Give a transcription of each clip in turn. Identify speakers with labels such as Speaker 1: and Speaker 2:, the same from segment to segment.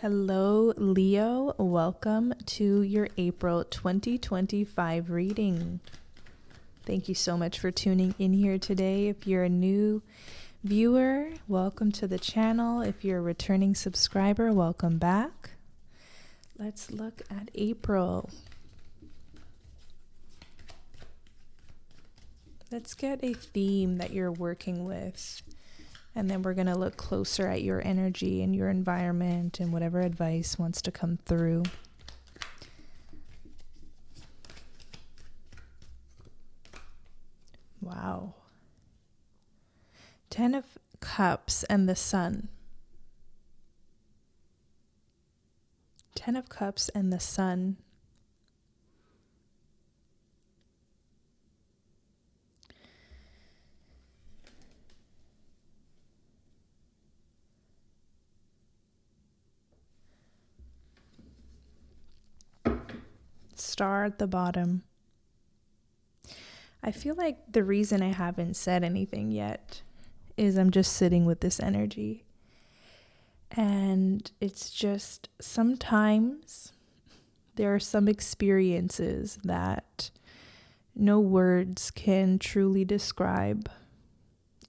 Speaker 1: Hello, Leo. Welcome to your April 2025 reading. Thank you so much for tuning in here today. If you're a new viewer, welcome to the channel. If you're a returning subscriber, welcome back. Let's look at April. Let's get a theme that you're working with. And then we're going to look closer at your energy and your environment and whatever advice wants to come through. Wow. 10 of Cups and the Sun. 10 of Cups and the Sun. Star at the bottom. I feel like the reason I haven't said anything yet is I'm just sitting with this energy. And it's just sometimes there are some experiences that no words can truly describe.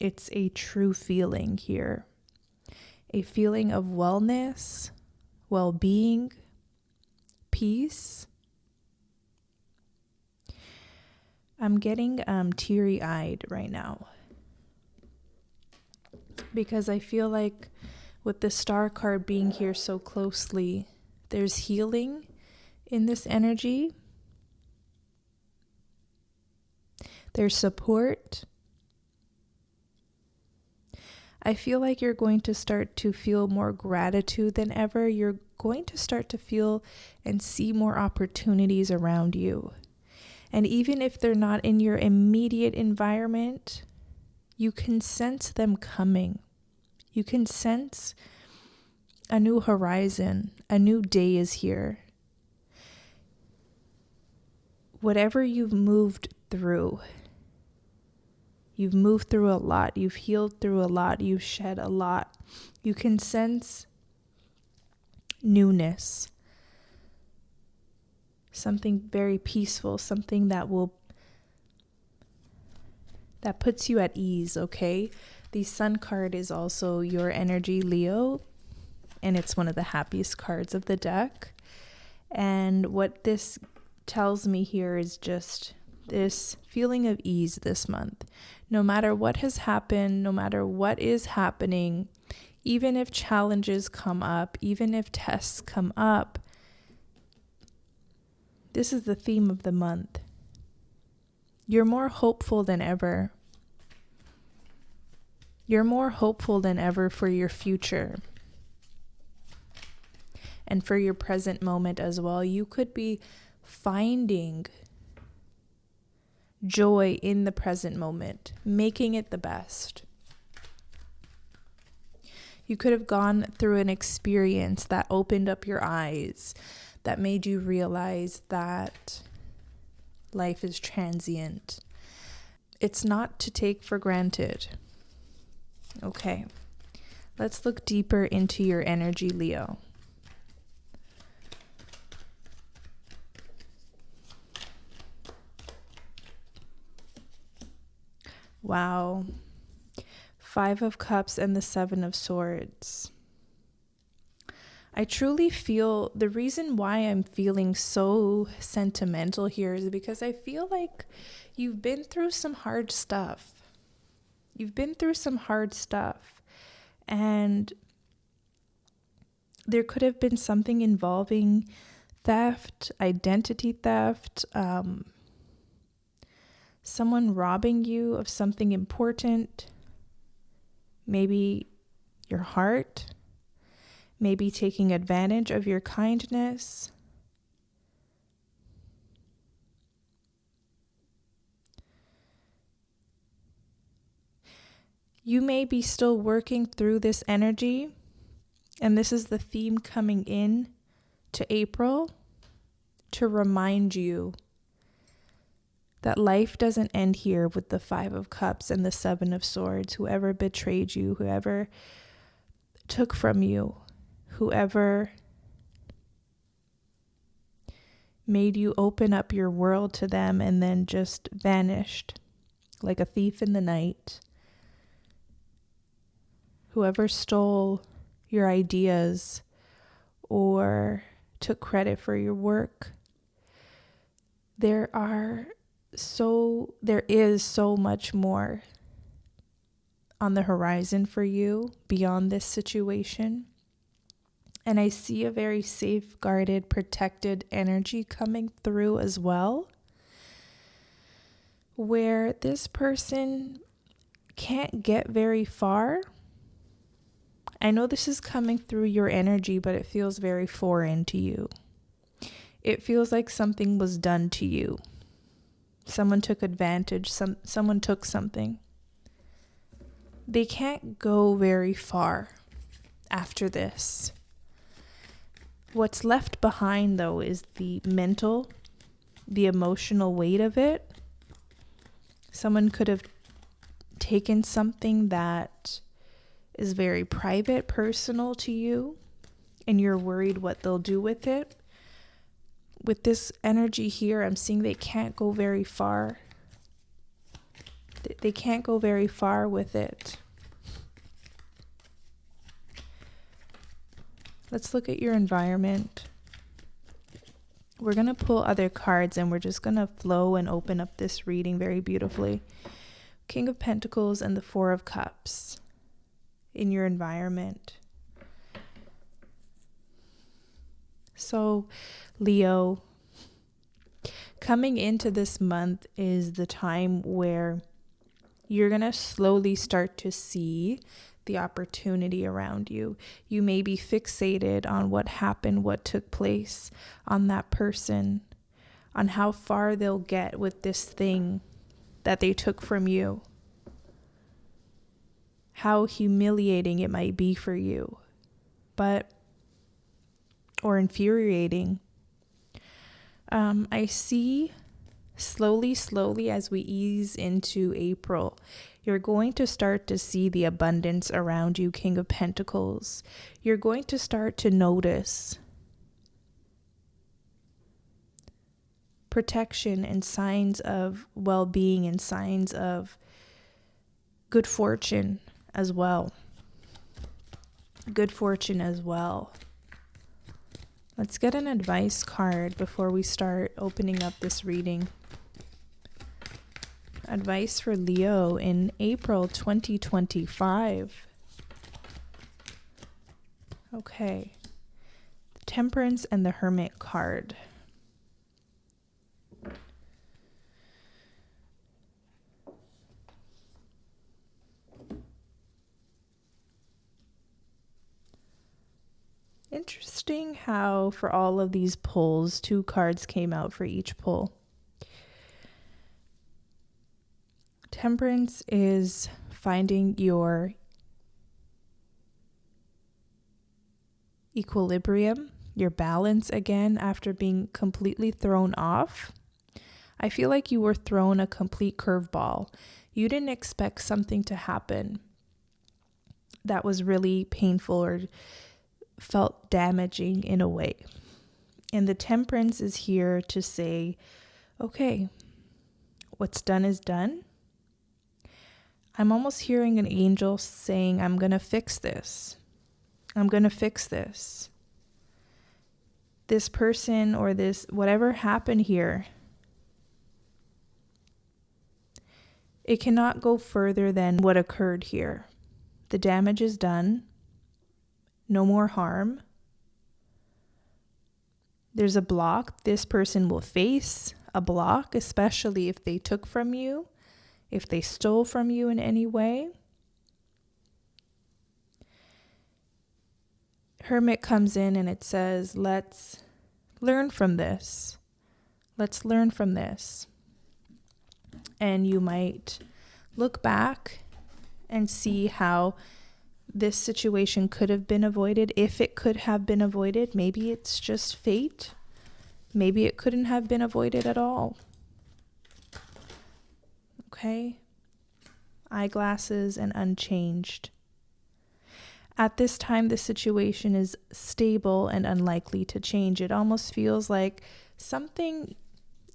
Speaker 1: It's a true feeling here. A feeling of wellness, well-being, peace. I'm getting teary-eyed right now because I feel like with the Star card being here so closely, there's healing in this energy. There's support. I feel like you're going to start to feel more gratitude than ever. You're going to start to feel and see more opportunities around you. And even if they're not in your immediate environment, you can sense them coming. You can sense a new horizon. A new day is here. Whatever you've moved through a lot. You've healed through a lot. You've shed a lot. You can sense newness. Something very peaceful, something that puts you at ease, okay? The Sun card is also your energy, Leo, and it's one of the happiest cards of the deck. And what this tells me here is just this feeling of ease this month. No matter what has happened, no matter what is happening, even if challenges come up, even if tests come up, this is the theme of the month. You're more hopeful than ever. You're more hopeful than ever for your future and for your present moment as well. You could be finding joy in the present moment, making it the best. You could have gone through an experience that opened up your eyes, that made you realize that life is transient. It's not to take for granted. Okay, let's look deeper into your energy, Leo. Wow. 5 of Cups and the 7 of Swords. I truly feel the reason why I'm feeling so sentimental here is because I feel like you've been through some hard stuff. And there could have been something involving theft, identity theft, someone robbing you of something important, maybe your heart. Maybe taking advantage of your kindness. You may be still working through this energy, and this is the theme coming in to April to remind you that life doesn't end here with the 5 of Cups and the 7 of Swords. Whoever betrayed you, whoever took from you, whoever made you open up your world to them and then just vanished like a thief in the night. Whoever stole your ideas or took credit for your work, there is so much more on the horizon for you beyond this situation. And I see a very safeguarded, protected energy coming through as well, where this person can't get very far. I know this is coming through your energy, but it feels very foreign to you. It feels like something was done to you. Someone took advantage, someone took something. They can't go very far after this. What's left behind, though, is the mental, the emotional weight of it. Someone could have taken something that is very private, personal to you, and you're worried what they'll do with it. With this energy here, I'm seeing they can't go very far. They can't go very far with it. Let's look at your environment. We're going to pull other cards and we're just going to flow and open up this reading very beautifully. King of Pentacles and the Four of Cups in your environment. So, Leo, coming into this month is the time where you're going to slowly start to see the opportunity around you. You may be fixated on what happened, what took place, on that person, on how far they'll get with this thing that they took from you, how humiliating it might be for you, or infuriating. I see slowly as we ease into April, you're going to start to see the abundance around you, King of Pentacles. You're going to start to notice protection and signs of well-being and signs of good fortune as well. Good fortune as well. Let's get an advice card before we start opening up this reading. Advice for Leo in April 2025. Okay. The Temperance and the Hermit card. Interesting how for all of these pulls, 2 cards came out for each pull. Temperance is finding your equilibrium, your balance again after being completely thrown off. I feel like you were thrown a complete curveball. You didn't expect something to happen that was really painful or felt damaging in a way. And the Temperance is here to say, okay, what's done is done. I'm almost hearing an angel saying, I'm going to fix this. I'm going to fix this. This person or this, whatever happened here, it cannot go further than what occurred here. The damage is done. No more harm. There's a block. This person will face a block, especially if they took from you, if they stole from you in any way. Hermit comes in and it says, let's learn from this. Let's learn from this. And you might look back and see how this situation could have been avoided, if it could have been avoided. Maybe it's just fate. Maybe it couldn't have been avoided at all. Okay? Eyeglasses and unchanged. At this time, the situation is stable and unlikely to change. It almost feels like something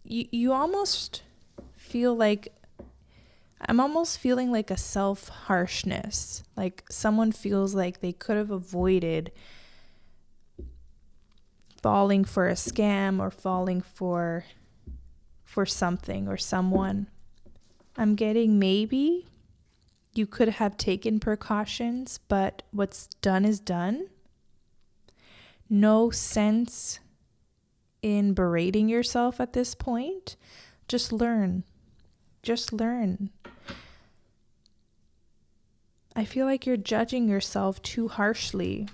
Speaker 1: you almost feel like, I'm almost feeling like a self-harshness. Like someone feels like they could have avoided falling for a scam or falling for something or someone. I'm getting maybe you could have taken precautions, but what's done is done. No sense in berating yourself at this point. Just learn. Just learn. I feel like you're judging yourself too harshly.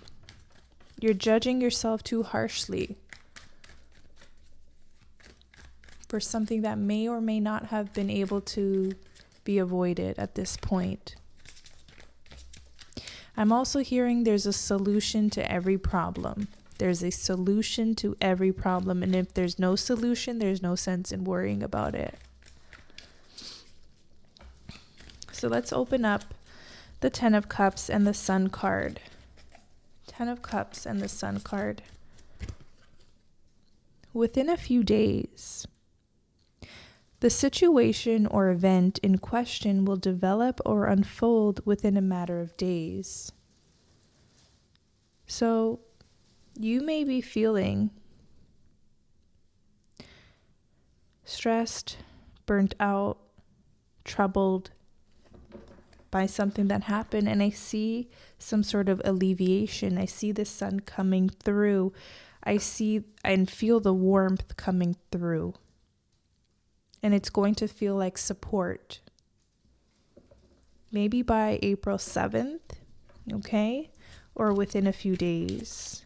Speaker 1: You're judging yourself too harshly for something that may or may not have been able to be avoided at this point. I'm also hearing there's a solution to every problem. There's a solution to every problem. And if there's no solution, there's no sense in worrying about it. So let's open up the Ten of Cups and the Sun card. Ten of Cups and the Sun card. Within a few days, the situation or event in question will develop or unfold within a matter of days. So you may be feeling stressed, burnt out, troubled by something that happened, and I see some sort of alleviation. I see the sun coming through. I see and feel the warmth coming through. And it's going to feel like support. Maybe by April 7th, okay? Or within a few days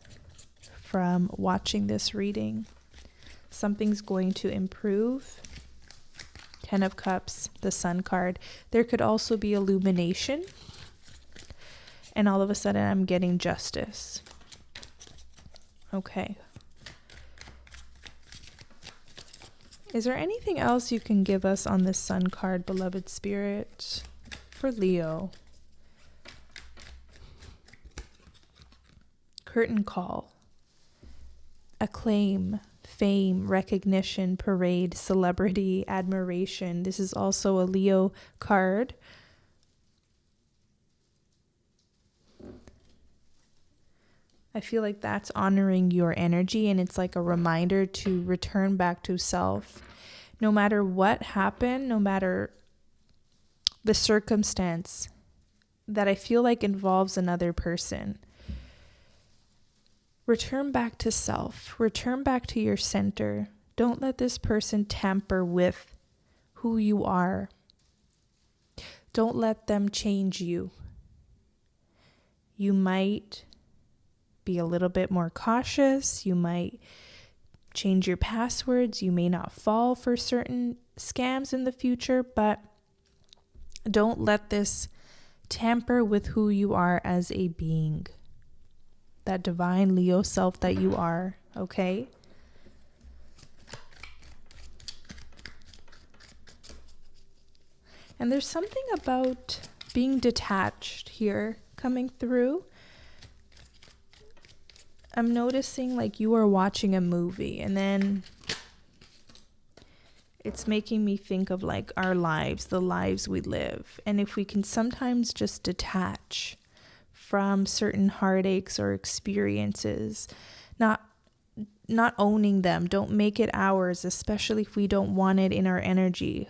Speaker 1: from watching this reading. Something's going to improve. Ten of Cups, the Sun card. There could also be illumination. And all of a sudden I'm getting justice. Okay. Is there anything else you can give us on this Sun card, beloved spirit, for Leo? Curtain call. Acclaim, fame, recognition, parade, celebrity, admiration. This is also a Leo card. I feel like that's honoring your energy, and it's like a reminder to return back to self. No matter what happened, no matter the circumstance that I feel like involves another person, return back to self. Return back to your center. Don't let this person tamper with who you are. Don't let them change you. You might be a little bit more cautious. You might change your passwords. You may not fall for certain scams in the future, but don't let this tamper with who you are as a being. That divine Leo self that you are, okay? And there's something about being detached here coming through. I'm noticing like you are watching a movie, and then it's making me think of like our lives, the lives we live. And if we can sometimes just detach from certain heartaches or experiences, not owning them, don't make it ours, especially if we don't want it in our energy.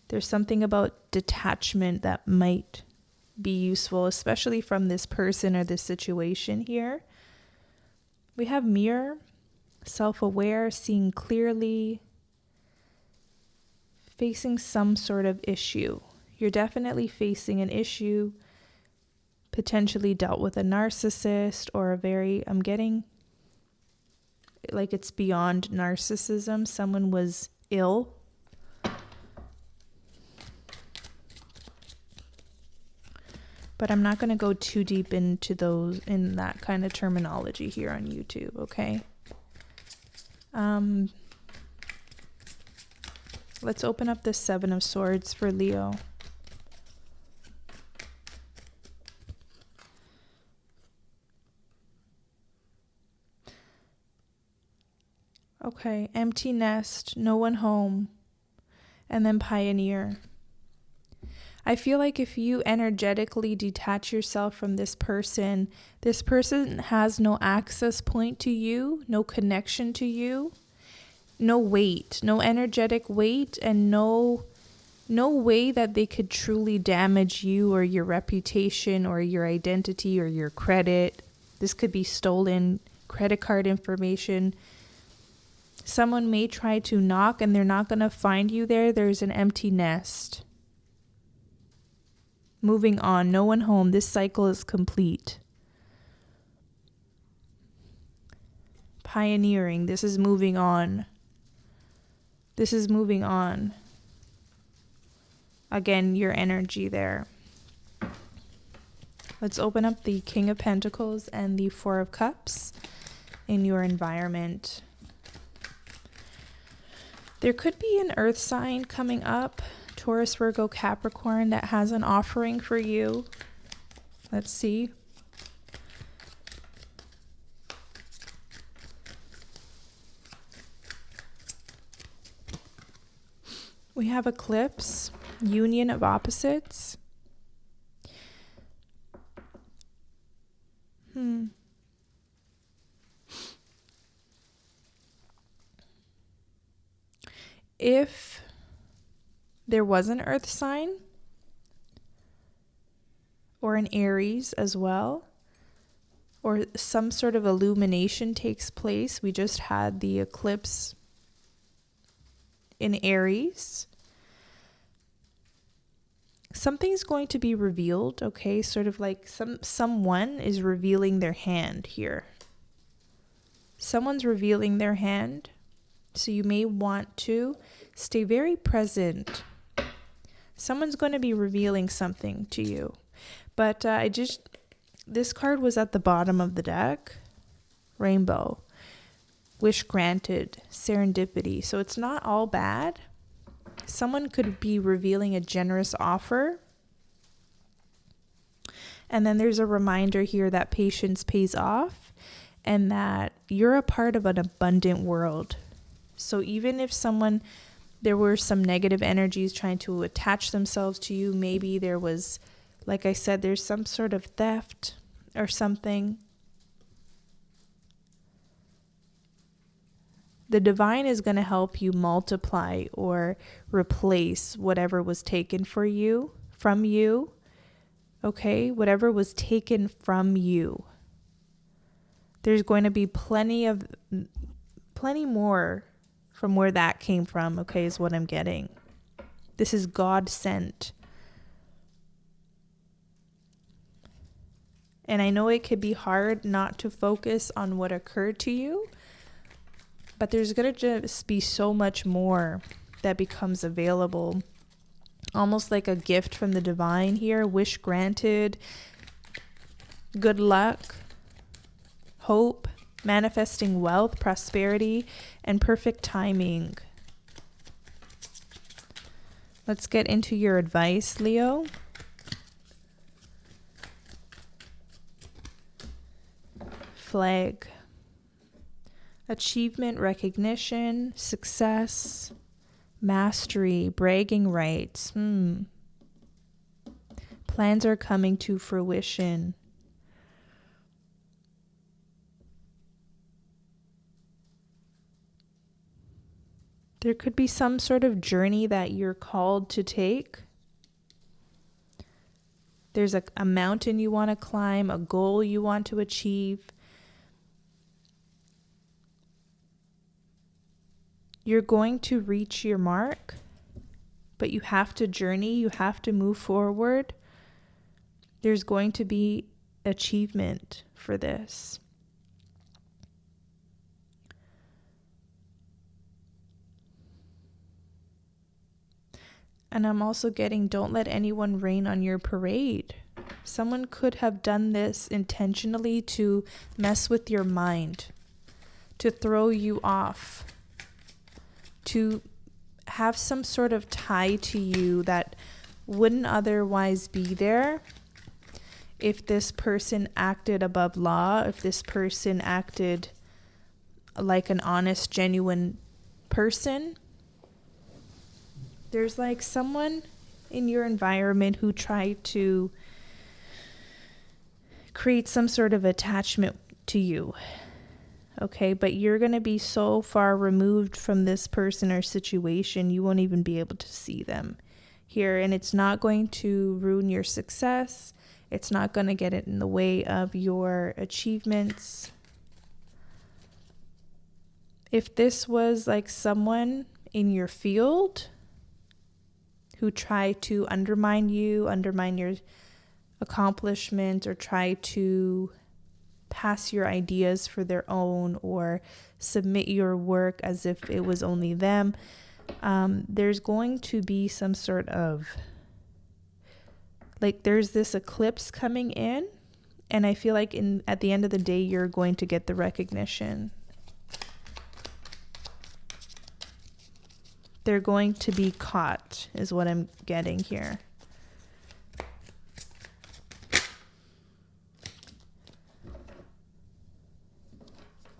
Speaker 1: There's something about detachment that might be useful, especially from this person or this situation here. We have mirror, self-aware, seeing clearly, facing some sort of issue. You're definitely facing an issue, potentially dealt with a narcissist or I'm getting like it's beyond narcissism. Someone was ill. But I'm not going to go too deep into in that kind of terminology here on YouTube, okay? Let's open up the Seven of Swords for Leo. Okay, empty nest, no one home, and then pioneer. I feel like if you energetically detach yourself from this person has no access point to you, no connection to you, no weight, no energetic weight, and no way that they could truly damage you or your reputation or your identity or your credit. This could be stolen credit card information. Someone may try to knock and they're not going to find you there. There's an empty nest. Moving on, no one home. This cycle is complete. Pioneering. This is moving on. This is moving on. Again, your energy there. Let's open up the King of Pentacles and the Four of Cups in your environment. There could be an earth sign coming up, Taurus, Virgo, Capricorn, that has an offering for you. Let's see. We have eclipse, union of opposites. If there was an earth sign or an Aries as well, or some sort of illumination takes place, we just had the eclipse in Aries. Something's going to be revealed, okay? Sort of like someone is revealing their hand here. Someone's revealing their hand. So you may want to stay very present. Someone's going to be revealing something to you. But this card was at the bottom of the deck. Rainbow. Wish granted. Serendipity. So it's not all bad. Someone could be revealing a generous offer. And then there's a reminder here that patience pays off and that you're a part of an abundant world. So even if there were some negative energies trying to attach themselves to you, maybe there was, like I said, there's some sort of theft or something. The divine is going to help you multiply or replace whatever was taken from you. Okay? Whatever was taken from you. There's going to be plenty more from where that came from, okay, is what I'm getting. This is God sent. And I know it could be hard not to focus on what occurred to you, but there's going to just be so much more that becomes available. Almost like a gift from the divine here. Wish granted. Good luck. Hope. Manifesting wealth, prosperity, and perfect timing. Let's get into your advice, Leo. Flag. Achievement, recognition, success, mastery, bragging rights. Plans are coming to fruition. There could be some sort of journey that you're called to take. There's a mountain you want to climb, a goal you want to achieve. You're going to reach your mark, but you have to journey, you have to move forward. There's going to be achievement for this. And I'm also getting, don't let anyone rain on your parade. Someone could have done this intentionally to mess with your mind, to throw you off, to have some sort of tie to you that wouldn't otherwise be there if this person acted above law, if this person acted like an honest, genuine person. There's like someone in your environment who tried to create some sort of attachment to you. Okay, but you're going to be so far removed from this person or situation, you won't even be able to see them here. And it's not going to ruin your success. It's not going to get in the way of your achievements. If this was like someone in your field who tried to undermine you, undermine your accomplishments, or try to pass your ideas for their own, or submit your work as if it was only them, there's going to be some sort of, like, there's this eclipse coming in, and I feel like at the end of the day, you're going to get the recognition. They're going to be caught, is what I'm getting here.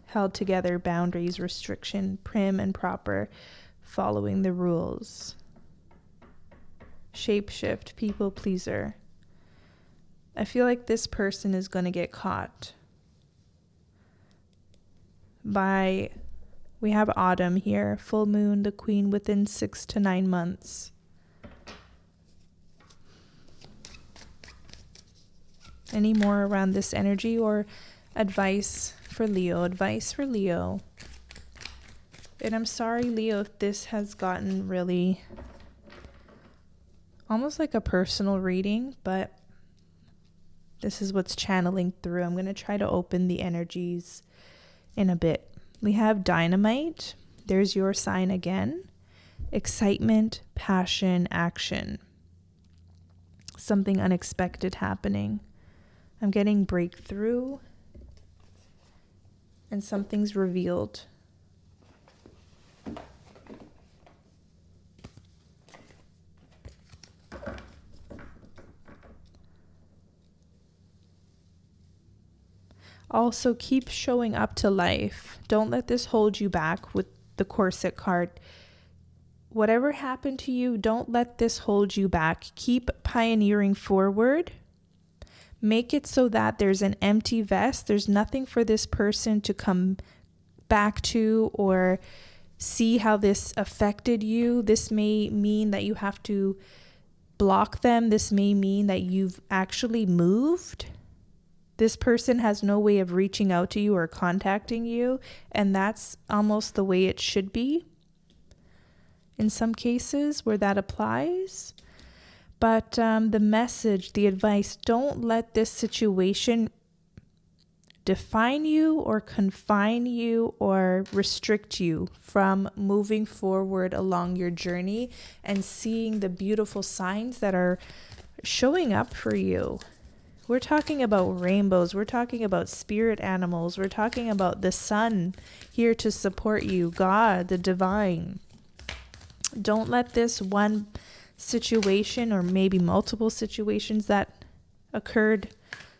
Speaker 1: Held together, boundaries, restriction, prim and proper, following the rules. Shapeshift, people pleaser. I feel like this person is going to get caught by, we have autumn here, full moon, the queen within 6 to 9 months. Any more around this energy or advice for Leo? Advice for Leo. And I'm sorry, Leo, if this has gotten really almost like a personal reading, but this is what's channeling through. I'm going to try to open the energies in a bit. We have dynamite. There's your sign again. Excitement, passion, action. Something unexpected happening. I'm getting breakthrough. And something's revealed. Also, keep showing up to life. Don't let this hold you back with the corset card. Whatever happened to you, don't let this hold you back. Keep pioneering forward. Make it so that there's an empty vest. There's nothing for this person to come back to or see how this affected you. This may mean that you have to block them. This may mean that you've actually moved. This person has no way of reaching out to you or contacting you, and that's almost the way it should be in some cases where that applies. But the message, the advice, don't let this situation define you or confine you or restrict you from moving forward along your journey and seeing the beautiful signs that are showing up for you. We're talking about rainbows. We're talking about spirit animals. We're talking about the sun here to support you, God, the divine. Don't let this one situation, or maybe multiple situations that occurred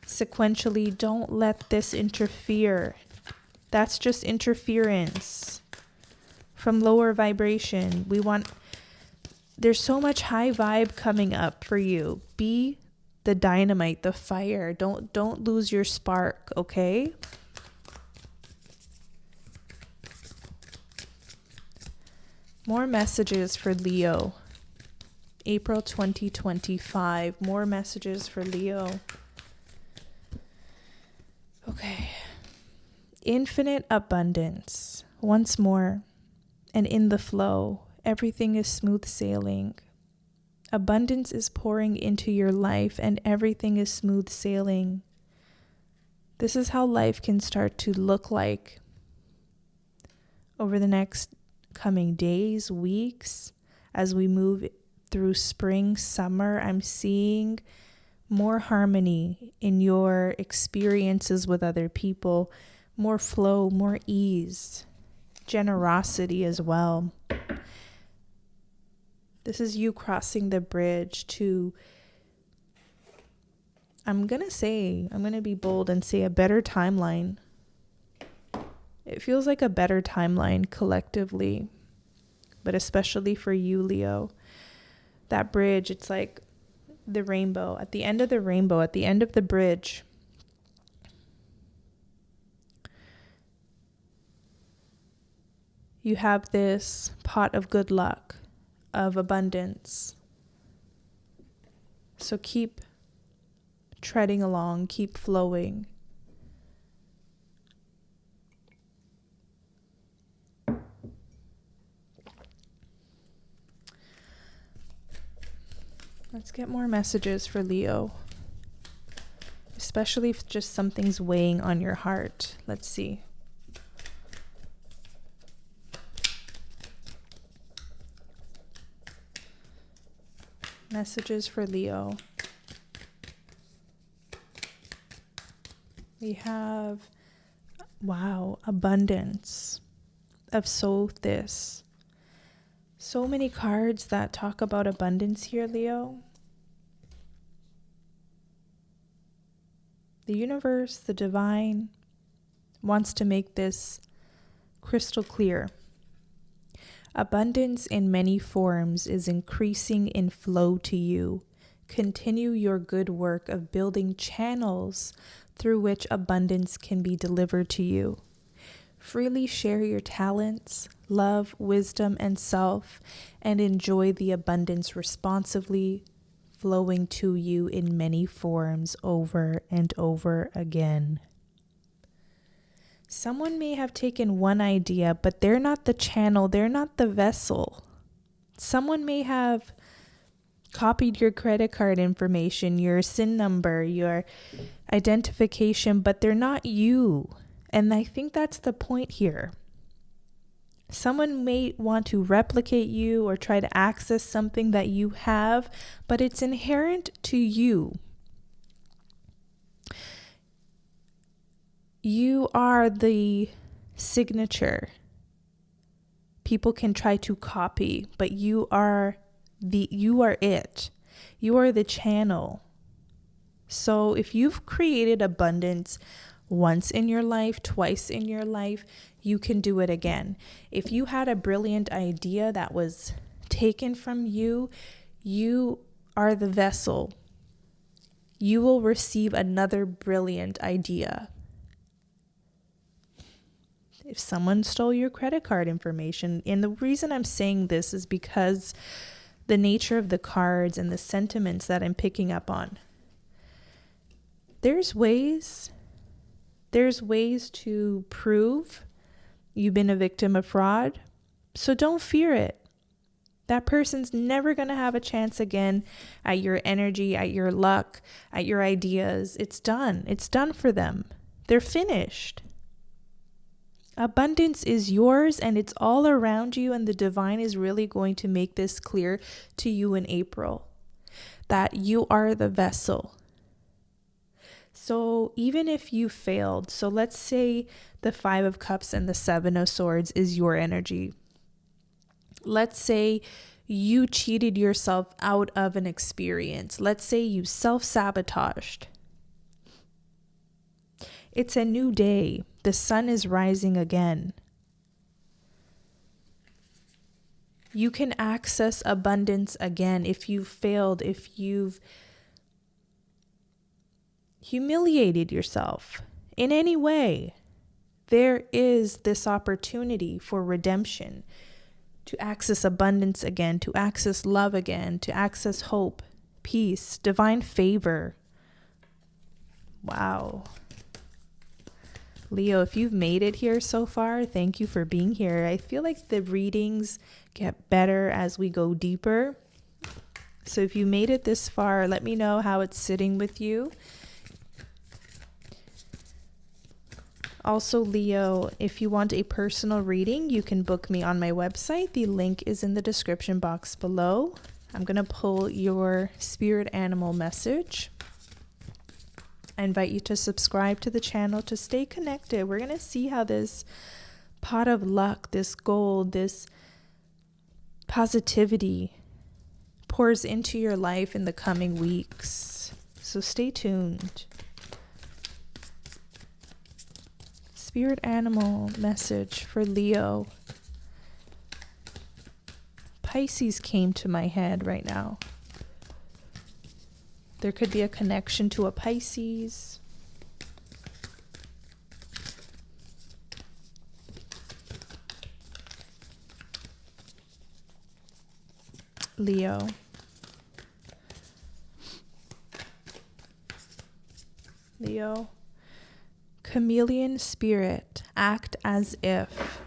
Speaker 1: sequentially, don't let this interfere. That's just interference from lower vibration. There's so much high vibe coming up for you. Be the dynamite, the fire. Don't lose your spark, okay? More messages for Leo. April 2025. More messages for Leo. Okay. Infinite abundance. Once more. And in the flow. Everything is smooth sailing. Abundance is pouring into your life and everything is smooth sailing. This is how life can start to look like over the next coming days, weeks, as we move through spring, summer. I'm seeing more harmony in your experiences with other people, more flow, more ease, generosity as well. This is you crossing the bridge to, I'm going to be bold and say a better timeline. It feels like a better timeline collectively, but especially for you, Leo. That bridge, it's like the rainbow. At the end of the rainbow, at the end of the bridge, you have this pot of good luck, of abundance. So keep treading along, keep flowing. Let's get more messages for Leo, especially if just something's weighing on your heart. Let's see. Messages for Leo. We have, wow, abundance of this. So many cards that talk about abundance here, Leo. The universe, the divine, wants to make this crystal clear. Abundance in many forms is increasing in flow to you. Continue your good work of building channels through which abundance can be delivered to you. Freely share your talents, love, wisdom, and self, and enjoy the abundance responsively flowing to you in many forms over and over again. Someone may have taken one idea, but they're not the channel, they're not the vessel. Someone may have copied your credit card information, your SIN number, your identification, but they're not you. And I think that's the point here. Someone may want to replicate you or try to access something that you have, but it's inherent to you. You are the signature. People can try to copy, but you are it. You are the channel. So if you've created abundance once in your life, twice in your life, you can do it again. If you had a brilliant idea that was taken from you, you are the vessel. You will receive another brilliant idea. If someone stole your credit card information, and the reason I'm saying this is because the nature of the cards and the sentiments that I'm picking up on. There's ways to prove you've been a victim of fraud. So don't fear it. That person's never going to have a chance again at your energy, at your luck, at your ideas. It's done. It's done for them. They're finished. Abundance is yours and it's all around you, and the divine is really going to make this clear to you in April, that you are the vessel. So even if you failed, so let's say the 5 of Cups and the 7 of Swords is your energy. Let's say you cheated yourself out of an experience. Let's say you self-sabotaged. It's a new day. The sun is rising again. You can access abundance again if you've failed, if you've humiliated yourself in any way. There is this opportunity for redemption, to access abundance again, to access love again, to access hope, peace, divine favor. Wow. Leo, if you've made it here so far, thank you for being here. I feel like the readings get better as we go deeper. So if you made it this far, let me know how it's sitting with you. Also, Leo, if you want a personal reading, you can book me on my website. The link is in the description box below. I'm going to pull your spirit animal message. I invite you to subscribe to the channel to stay connected. We're going to see how this pot of luck, this gold, this positivity pours into your life in the coming weeks. So stay tuned. Spirit animal message for Leo. Pisces came to my head right now. There could be a connection to a Pisces. Leo. Leo. Chameleon spirit, act as if.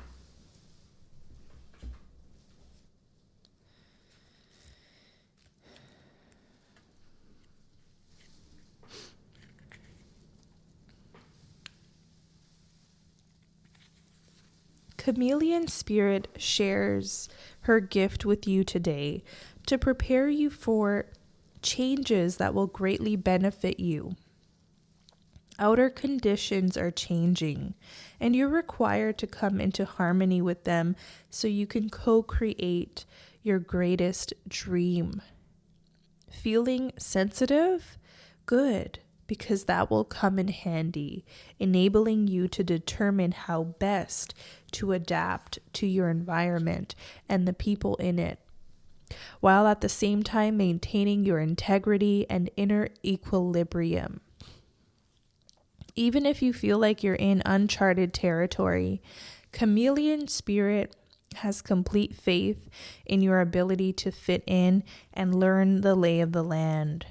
Speaker 1: Chameleon spirit shares her gift with you today to prepare you for changes that will greatly benefit you. Outer conditions are changing, and you're required to come into harmony with them so you can co-create your greatest dream. Feeling sensitive? Good, because that will come in handy, enabling you to determine how best to adapt to your environment and the people in it, while at the same time maintaining your integrity and inner equilibrium. Even if you feel like you're in uncharted territory, chameleon spirit has complete faith in your ability to fit in and learn the lay of the land,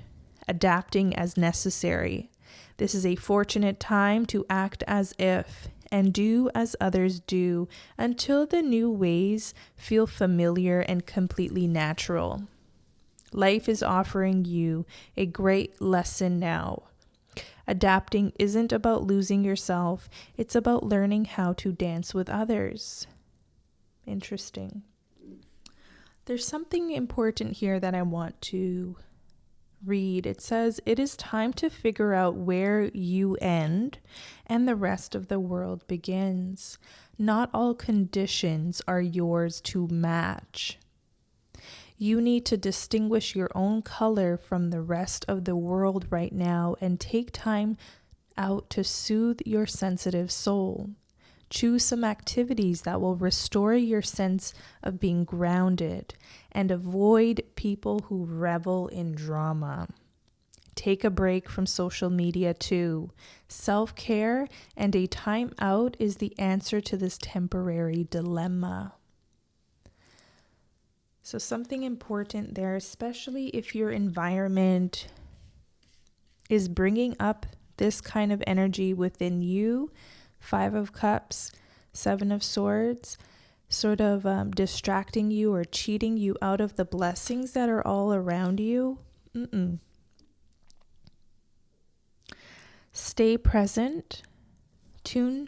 Speaker 1: adapting as necessary. This is a fortunate time to act as if and do as others do until the new ways feel familiar and completely natural. Life is offering you a great lesson now. Adapting isn't about losing yourself. It's about learning how to dance with others. Interesting. There's something important here that I want to read. It says, it is time to figure out where you end and the rest of the world begins. Not all conditions are yours to match. You need to distinguish your own color from the rest of the world right now and take time out to soothe your sensitive soul. Choose some activities that will restore your sense of being grounded and avoid people who revel in drama. Take a break from social media too. Self-care and a time out is the answer to this temporary dilemma. So something important there, especially if your environment is bringing up this kind of energy within you, 5 of Cups, 7 of Swords, sort of distracting you or cheating you out of the blessings that are all around you. Stay present, tune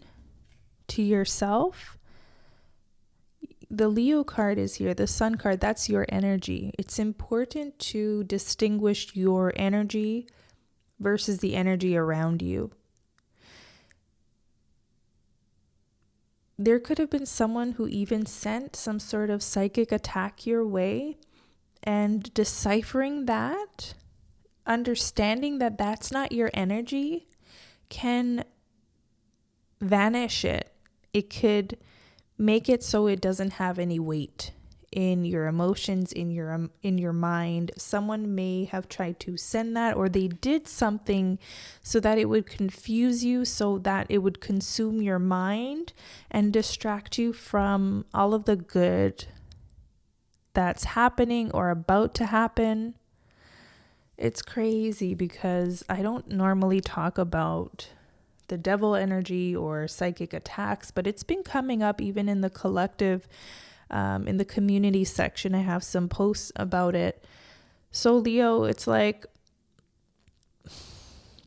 Speaker 1: to yourself. The Leo card is here, the Sun card, that's your energy. It's important to distinguish your energy versus the energy around you. There could have been someone who even sent some sort of psychic attack your way, and deciphering that, understanding that that's not your energy, can vanish it. It could make it so it doesn't have any weight in your emotions, in your mind. Someone may have tried to send that, or they did something so that it would confuse you, so that it would consume your mind and distract you from all of the good that's happening or about to happen. It's crazy because I don't normally talk about the devil energy or psychic attacks, but it's been coming up even in the collective, in the community section. I have some posts about it. So Leo, it's like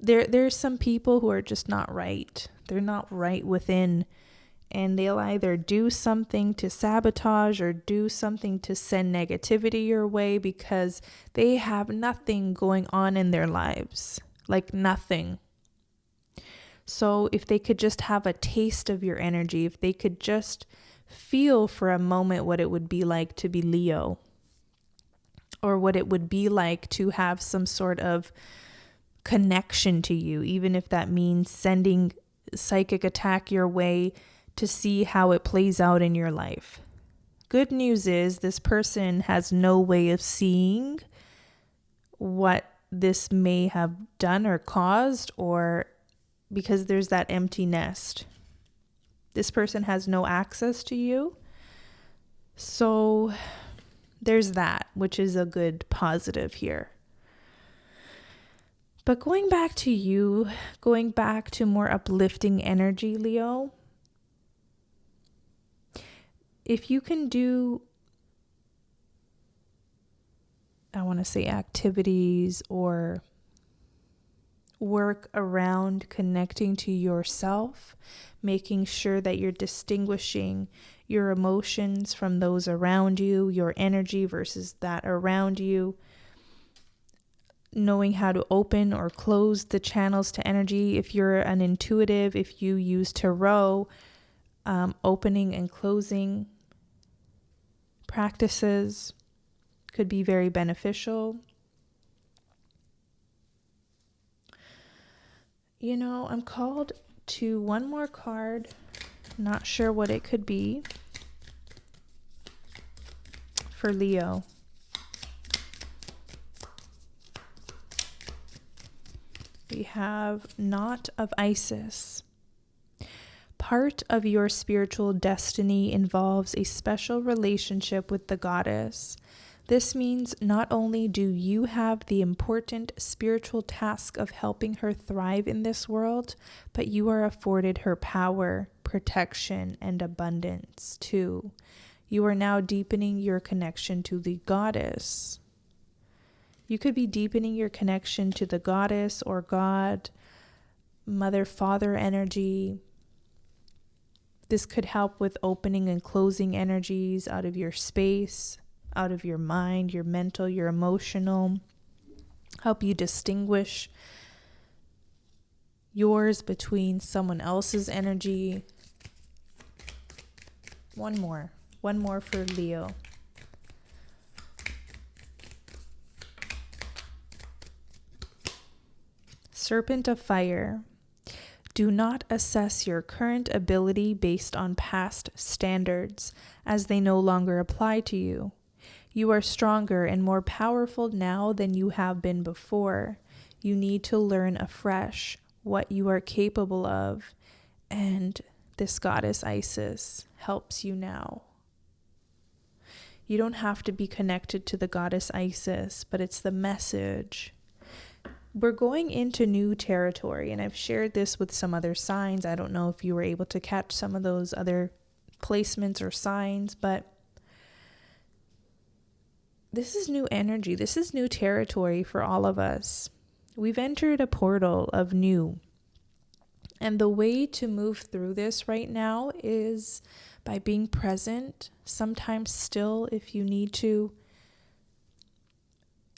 Speaker 1: there's some people who are just not right. They're not right within, and they'll either do something to sabotage or do something to send negativity your way because they have nothing going on in their lives, like nothing. So if they could just have a taste of your energy, if they could just feel for a moment what it would be like to be Leo, or what it would be like to have some sort of connection to you, even if that means sending psychic attack your way to see how it plays out in your life. Good news is this person has no way of seeing what this may have done or caused, or because there's that empty nest. This person has no access to you. So there's that, which is a good positive here. But going back to you, going back to more uplifting energy, Leo, if you can do, I want to say activities or work around connecting to yourself, making sure that you're distinguishing your emotions from those around you, your energy versus that around you, knowing how to open or close the channels to energy. If you're an intuitive, if you use tarot, opening and closing practices could be very beneficial. You know, I'm called to one more card. Not sure what it could be for Leo. We have Knot of Isis. Part of your spiritual destiny involves a special relationship with the goddess. This means not only do you have the important spiritual task of helping her thrive in this world, but you are afforded her power, protection, and abundance too. You are now deepening your connection to the goddess. You could be deepening your connection to the goddess or God, mother, father energy. This could help with opening and closing energies out of your space, out of your mind, your mental, your emotional. Help you distinguish yours between someone else's energy. One more for Leo. Serpent of Fire. Do not assess your current ability based on past standards, as they no longer apply to you. You are stronger and more powerful now than you have been before. You need to learn afresh what you are capable of, and this goddess Isis helps you now. You don't have to be connected to the goddess Isis, but it's the message. We're going into new territory, and I've shared this with some other signs. I don't know if you were able to catch some of those other placements or signs, but this is new energy. This is new territory for all of us. We've entered a portal of new. And the way to move through this right now is by being present, sometimes still if you need to.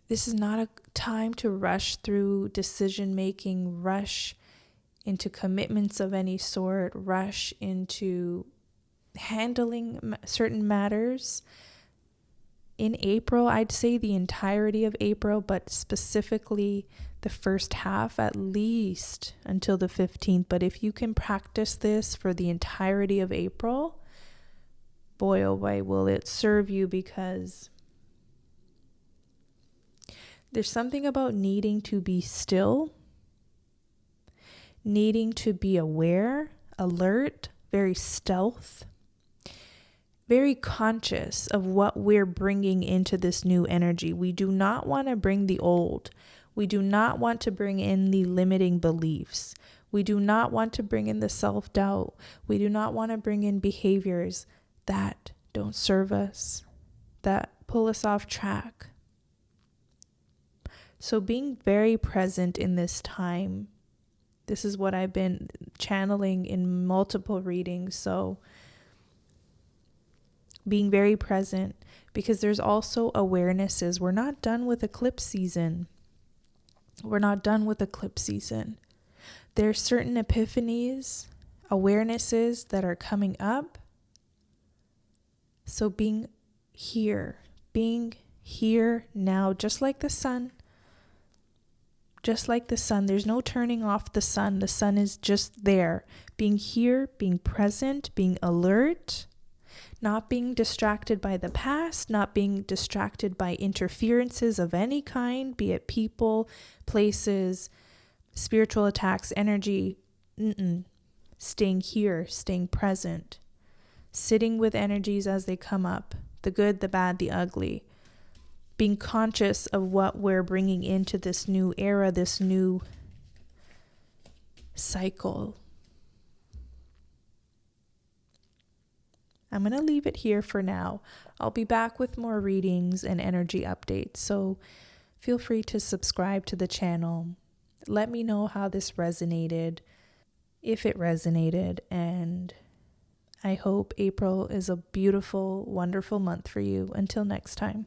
Speaker 1: This is not a time to rush through decision making, rush into commitments of any sort, rush into handling certain matters. In April, I'd say the entirety of April, but specifically the first half, at least until the 15th. But if you can practice this for the entirety of April, boy, oh boy, will it serve you, because there's something about needing to be still, needing to be aware, alert, very stealth, very conscious of what we're bringing into this new energy. We do not want to bring the old. We do not want to bring in the limiting beliefs. We do not want to bring in the self-doubt. We do not want to bring in behaviors that don't serve us, that pull us off track. So being very present in this time, this is what I've been channeling in multiple readings. So being very present, because there's also awarenesses. We're not done with eclipse season. We're not done with eclipse season. There's certain epiphanies, awarenesses that are coming up. So being here now, just like the sun, Just like the sun, there's no turning off the sun. The sun is just there, being here, being present, being alert, not being distracted by the past, not being distracted by interferences of any kind, be it people, places, spiritual attacks, energy. Staying here, staying present, sitting with energies as they come up, the good, the bad, the ugly. Being conscious of what we're bringing into this new era, this new cycle. I'm going to leave it here for now. I'll be back with more readings and energy updates, so feel free to subscribe to the channel. Let me know how this resonated, if it resonated, and I hope April is a beautiful, wonderful month for you. Until next time.